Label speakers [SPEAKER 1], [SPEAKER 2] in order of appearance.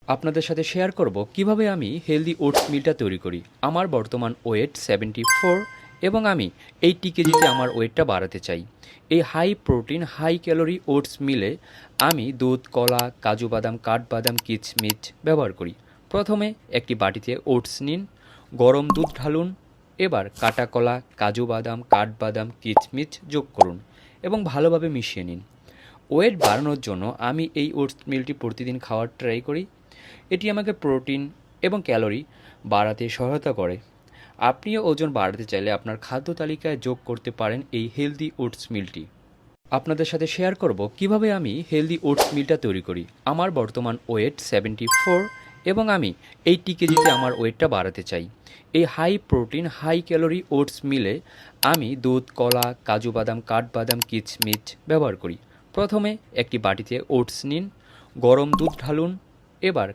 [SPEAKER 1] আপনাদের সাথে শেয়ার করব কিভাবে আমি হেলদি ওটস মিলটা তৈরি করি। আমার বর্তমান ওয়েট 74 এবং আমি 80 কেজিতে আমার ওয়েটটা বাড়াতে চাই। এই high protein high calorie oats মিলে আমি দুধ, কলা, কাজু বাদাম, কাঠবাদাম, কিচমিচ ব্যবহার করি। প্রথমে একটি বাটিতে ওটস নিন, গরম দুধ ঢালুন, এবার কাটা কলা, কাজু বাদাম, কাঠবাদাম, কিচমিচ যোগ করুন এবং ভালোভাবে মিশিয়ে নিন। ওয়েট বাড়ানোর জন্য আমি এই ওটস মিলটি প্রতিদিন খাওয়ার ট্রাই করি। এটি আমাকে প্রোটিন এবং ক্যালোরি বাড়াতে সহায়তা করে। আপনিও ওজন বাড়াতে চাইলে আপনার খাদ্য তালিকায় যোগ করতে পারেন এই হেলদি ওটস মিলটি। আপনাদের সাথে শেয়ার করব কিভাবে আমি হেলদি ওটস মিলটা তৈরি করি। আমার বর্তমান ওয়েট 74 এবং আমি 80 কেজিতে আমার ওয়েটটা বাড়াতে চাই। এই high protein high calorie oats মিলে আমি দুধ, কলা, কাজু বাদাম, কাঠবাদাম, কিচমিচ ব্যবহার করি। প্রথমে একটি বাটিতে ওটস নিন, গরম দুধ ঢালুন, এবার